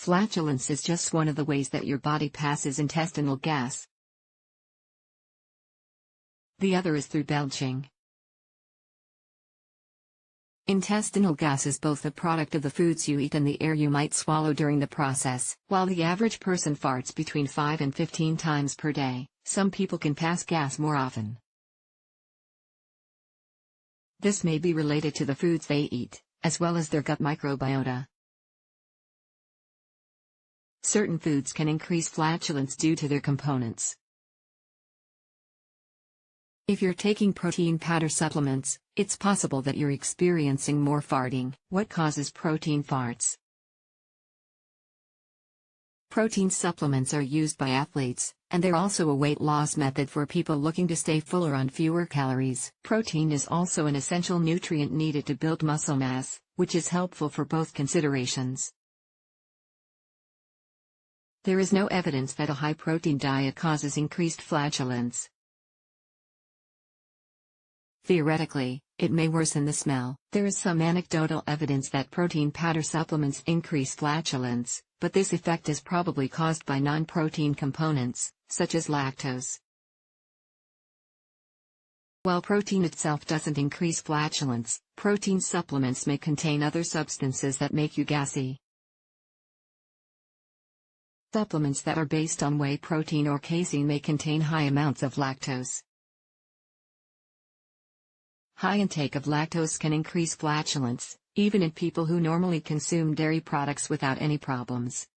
Flatulence is just one of the ways that your body passes intestinal gas. The other is through belching. Intestinal gas is both a product of the foods you eat and the air you might swallow during the process. While the average person farts between 5 and 15 times per day, some people can pass gas more often. This may be related to the foods they eat, as well as their gut microbiota. Certain foods can increase flatulence due to their components. If you're taking protein powder supplements, it's possible that you're experiencing more farting. What causes protein farts? Protein supplements are used by athletes, and they're also a weight loss method for people looking to stay fuller on fewer calories. Protein is also an essential nutrient needed to build muscle mass, which is helpful for both considerations. There is no evidence that a high-protein diet causes increased flatulence. Theoretically, it may worsen the smell. There is some anecdotal evidence that protein powder supplements increase flatulence, but this effect is probably caused by non-protein components, such as lactose. While protein itself doesn't increase flatulence, protein supplements may contain other substances that make you gassy. Supplements that are based on whey protein or casein may contain high amounts of lactose. High intake of lactose can increase flatulence, even in people who normally consume dairy products without any problems.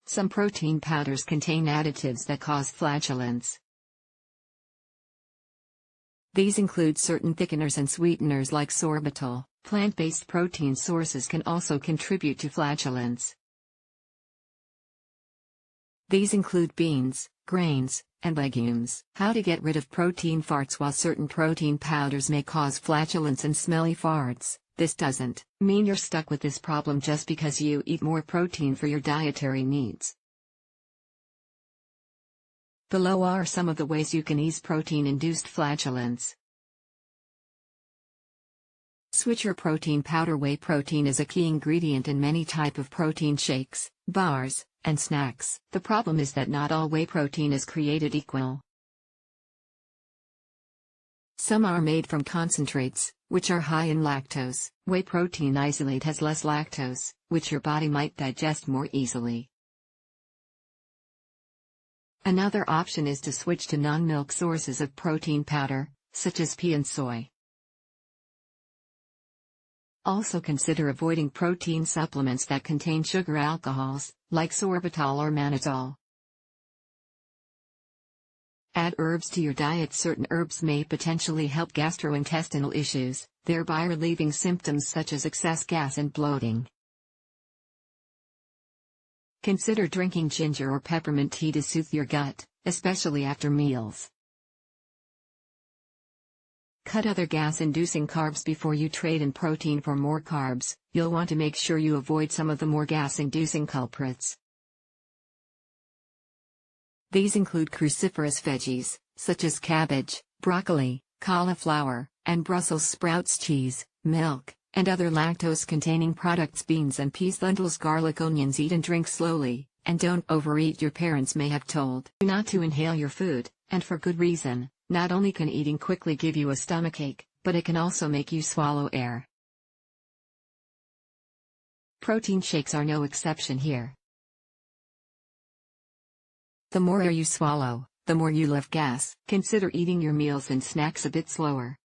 Some protein powders contain additives that cause flatulence. These include certain thickeners and sweeteners like sorbitol. Plant-based protein sources can also contribute to flatulence. These include beans, grains, and legumes. How to get rid of protein farts? While certain protein powders may cause flatulence and smelly farts, this doesn't mean you're stuck with this problem just because you eat more protein for your dietary needs. Below are some of the ways you can ease protein-induced flatulence. Switch your protein powder. Whey protein is a key ingredient in many types of protein shakes, bars, and snacks. The problem is that not all whey protein is created equal. Some are made from concentrates, which are high in lactose. Whey protein isolate has less lactose, which your body might digest more easily. Another option is to switch to non-milk sources of protein powder, such as pea and soy. Also consider avoiding protein supplements that contain sugar alcohols, like sorbitol or mannitol. Add herbs to your diet. Certain herbs may potentially help gastrointestinal issues, thereby relieving symptoms such as excess gas and bloating. Consider drinking ginger or peppermint tea to soothe your gut, especially after meals. Cut other gas-inducing carbs before you trade in protein for more carbs. You'll want to make sure you avoid some of the more gas-inducing culprits. These include cruciferous veggies, such as cabbage, broccoli, cauliflower, and Brussels sprouts, cheese, milk, and other lactose-containing products, beans and peas, lentils, garlic, onions. Eat and drink slowly, and don't overeat. Your parents may have told you not to inhale your food, and for good reason. Not only can eating quickly give you a stomachache, but it can also make you swallow air. Protein shakes are no exception here. The more air you swallow, the more you lift gas. Consider eating your meals and snacks a bit slower.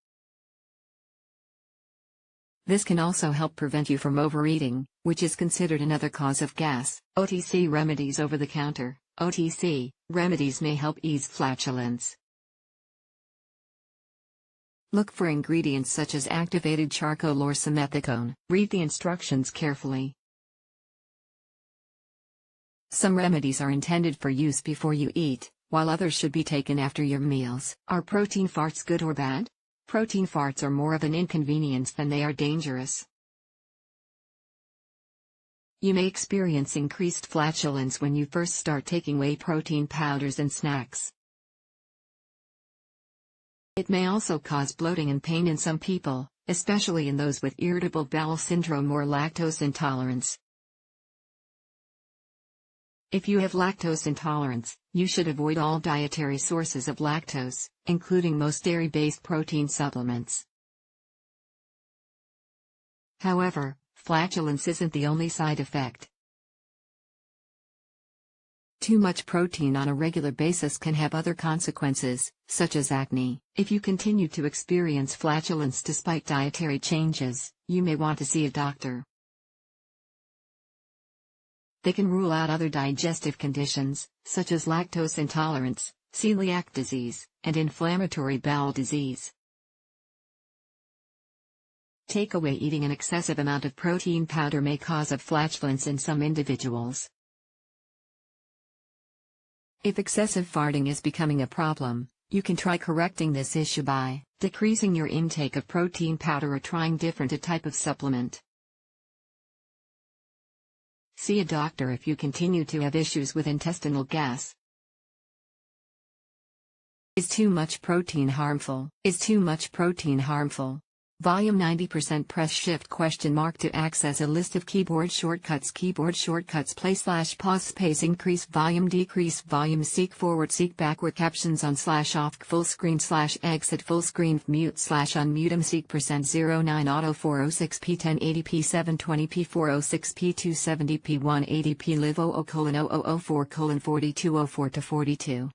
This can also help prevent you from overeating, which is considered another cause of gas. OTC remedies. Over the counter, OTC remedies may help ease flatulence. Look for ingredients such as activated charcoal or simethicone. Read the instructions carefully. Some remedies are intended for use before you eat, while others should be taken after your meals. Are protein farts good or bad? Protein farts are more of an inconvenience than they are dangerous. You may experience increased flatulence when you first start taking whey protein powders and snacks. It may also cause bloating and pain in some people, especially in those with irritable bowel syndrome or lactose intolerance. If you have lactose intolerance, you should avoid all dietary sources of lactose, including most dairy-based protein supplements. However, flatulence isn't the only side effect. Too much protein on a regular basis can have other consequences, such as acne. If you continue to experience flatulence despite dietary changes, you may want to see a doctor. They can rule out other digestive conditions, such as lactose intolerance, celiac disease, and inflammatory bowel disease. Takeaway: eating an excessive amount of protein powder may cause flatulence in some individuals. If excessive farting is becoming a problem, you can try correcting this issue by decreasing your intake of protein powder or trying different type of supplement. See a doctor if you continue to have issues with intestinal gas. Is too much protein harmful? Is too much protein harmful? Volume 90% press shift ? To access a list of keyboard shortcuts play/pause space increase volume decrease volume seek forward seek backward captions on /off full screen /exit full screen mute /unmute seek %09 auto 406p 1080p 720p 406p 270p 180p live 00:004:4204 to 42